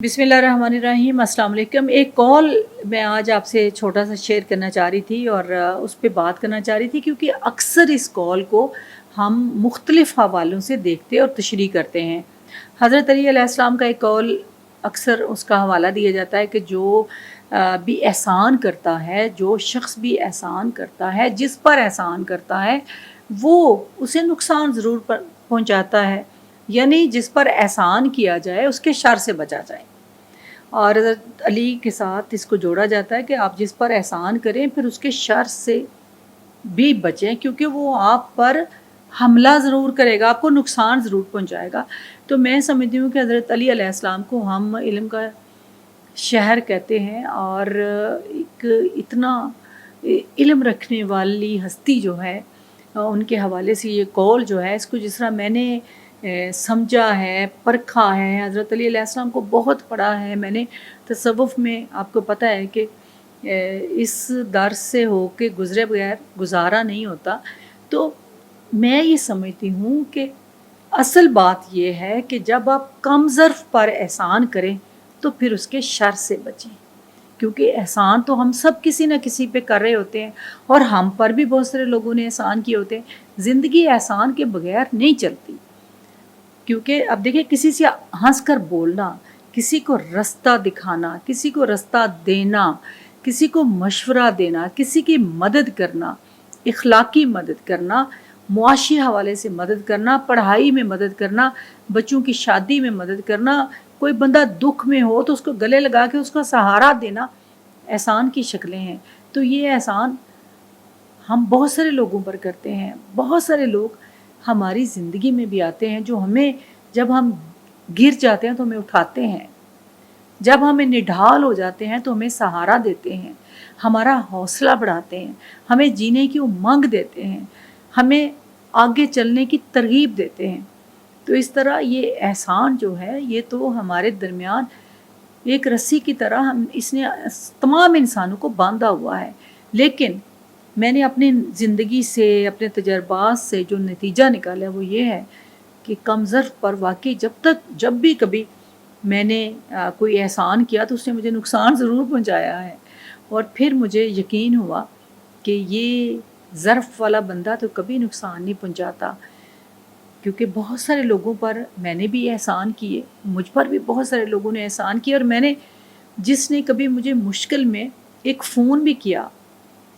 बिस्मिल्लाहिर्रहमानिर्रहीम, अस्सलाम वालेकुम। एक कॉल मैं आज आपसे छोटा सा शेयर करना चाह रही थी और उस पर बात करना चाह रही थी क्योंकि अक्सर इस कॉल को हम मुख्तलिफ़ हवालों से देखते और तशरीह करते हैं। हज़रत अली अलैहिस्सलाम का एक कॉल अक्सर उसका हवाला दिया जाता है कि जो भी एहसान करता है, जो शख्स भी एहसान करता है, जिस पर एहसान करता है वो उसे नुकसान ज़रूर पहुँचाता है, यानी जिस पर एहसान किया जाए उसके शर से बचा जाए। और हज़रत अली के साथ इसको जोड़ा जाता है कि आप जिस पर एहसान करें फिर उसके शर से भी बचें, क्योंकि वो आप पर हमला ज़रूर करेगा, आपको नुकसान ज़रूर पहुंचाएगा। तो मैं समझती हूँ कि हज़रत अली अलैहिस्सलाम को हम इल्म का शहर कहते हैं और एक इतना इल्म रखने वाली हस्ती जो है उनके हवाले से ये कौल जो है इसको जिस तरह मैंने समझा है, परखा है, हज़रत अली अलैहिस्सलाम को बहुत पढ़ा है मैंने। तसव्वुफ़ में आपको पता है कि इस दर से हो के गुज़रे बगैर गुजारा नहीं होता। तो मैं ये समझती हूँ कि असल बात ये है कि जब आप कम ज़र्फ़ पर एहसान करें तो फिर उसके शर से बचें, क्योंकि एहसान तो हम सब किसी न किसी पे कर रहे होते हैं और हम पर भी बहुत सारे लोगों ने एहसान किए होते हैं। ज़िंदगी एहसान के बगैर नहीं चलती, क्योंकि अब देखिए किसी से हंस कर बोलना, किसी को रास्ता दिखाना, किसी को रास्ता देना, किसी को मशवरा देना, किसी की मदद करना, इखलाकी मदद करना, मुआशी हवाले से मदद करना, पढ़ाई में मदद करना, बच्चों की शादी में मदद करना, कोई बंदा दुख में हो तो उसको गले लगा के उसका सहारा देना, एहसान की शक्लें हैं। तो ये एहसान हम बहुत सारे लोगों पर करते हैं। बहुत सारे लोग हमारी ज़िंदगी में भी आते हैं जो हमें, जब हम गिर जाते हैं तो हमें उठाते हैं, जब हमें निढाल हो जाते हैं तो हमें सहारा देते हैं, हमारा हौसला बढ़ाते हैं, हमें जीने की उमंग देते हैं, हमें आगे चलने की तरगीब देते हैं। तो इस तरह ये एहसान जो है ये तो हमारे दरमियान एक रस्सी की तरह इसने तमाम इंसानों को बांधा हुआ है। लेकिन मैंने अपनी ज़िंदगी से, अपने तजर्बात से जो नतीजा निकाला वो ये है कि कम ज़र्फ़ पर वाकई जब भी कभी मैंने कोई एहसान किया तो उसने मुझे नुकसान ज़रूर पहुंचाया है। और फिर मुझे यकीन हुआ कि ये ज़र्फ़ वाला बंदा तो कभी नुकसान नहीं पहुंचाता, क्योंकि बहुत सारे लोगों पर मैंने भी एहसान किए, मुझ पर भी बहुत सारे लोगों ने एहसान किए। और मैंने, जिसने कभी मुझे मुश्किल में एक फ़ोन भी किया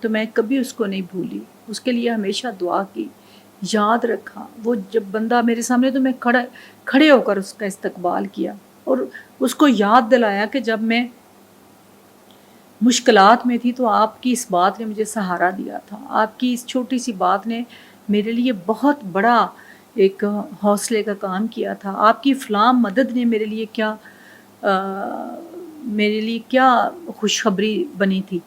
तो मैं कभी उसको नहीं भूली, उसके लिए हमेशा दुआ की, याद रखा। वो जब बंदा मेरे सामने तो मैं खड़े होकर उसका इस्तकबाल किया और उसको याद दिलाया कि जब मैं मुश्किलात में थी तो आपकी इस बात ने मुझे सहारा दिया था, आपकी इस छोटी सी बात ने मेरे लिए बहुत बड़ा एक हौसले का काम किया था, आपकी फ़लाँ मदद ने मेरे लिए क्या खुशखबरी बनी थी।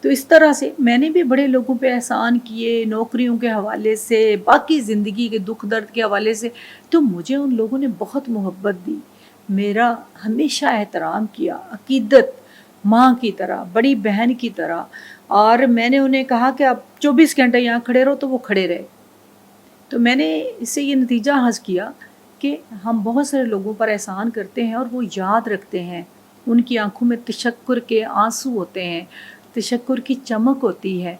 तो इस तरह से मैंने भी बड़े लोगों पे एहसान किए, नौकरियों के हवाले से, बाकी ज़िंदगी के दुख दर्द के हवाले से। तो मुझे उन लोगों ने बहुत मोहब्बत दी, मेरा हमेशा एहतराम किया, अकीदत, माँ की तरह, बड़ी बहन की तरह। और मैंने उन्हें कहा कि आप 24 घंटे यहाँ खड़े रहो तो वो खड़े रहे। तो मैंने इससे ये नतीजा हासिल किया कि हम बहुत सारे लोगों पर एहसान करते हैं और वो याद रखते हैं, उनकी आंखों में तशक्कुर के आंसू होते हैं, तशक्कुर की चमक होती है।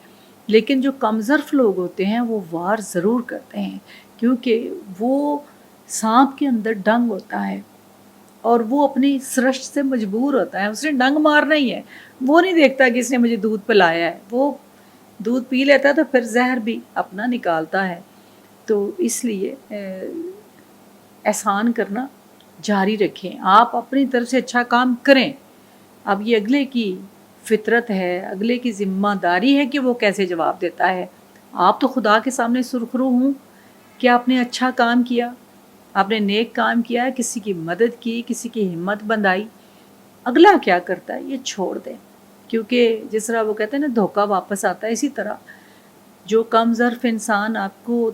लेकिन जो कमज़र्फ़ लोग होते हैं वो वार ज़रूर करते हैं, क्योंकि वो सांप के अंदर डंग होता है और वो अपनी सृष्टि से मजबूर होता है, उसने डंग मारना ही है। वो नहीं देखता कि इसने मुझे दूध पिलाया है, वो दूध पी लेता है तो फिर जहर भी अपना निकालता है। तो इसलिए एहसान करना जारी रखें, आप अपनी तरफ से अच्छा काम करें। अब ये अगले की फितरत है, अगले की ज़िम्मेदारी है कि वो कैसे जवाब देता है। आप तो खुदा के सामने सुरखरू हूँ कि आपने अच्छा काम किया, आपने नेक काम किया है, किसी की मदद की, किसी की हिम्मत बंधाई। अगला क्या करता है ये छोड़ दें, क्योंकि जिस तरह वो कहते हैं ना धोखा वापस आता है, इसी तरह जो कम ज़र्फ़ इंसान आपको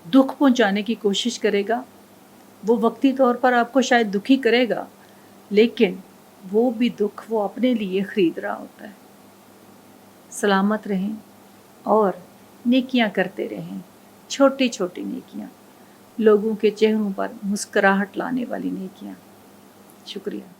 दुख पहुंचाने की कोशिश करेगा वो वक्ती तौर पर आपको शायद दुखी करेगा, लेकिन वो भी दुख वो अपने लिए ख़रीद रहा होता है। सलामत रहें और नेकियां करते रहें, छोटी छोटी नेकियां, लोगों के चेहरों पर मुस्कराहट लाने वाली नेकियां। शुक्रिया।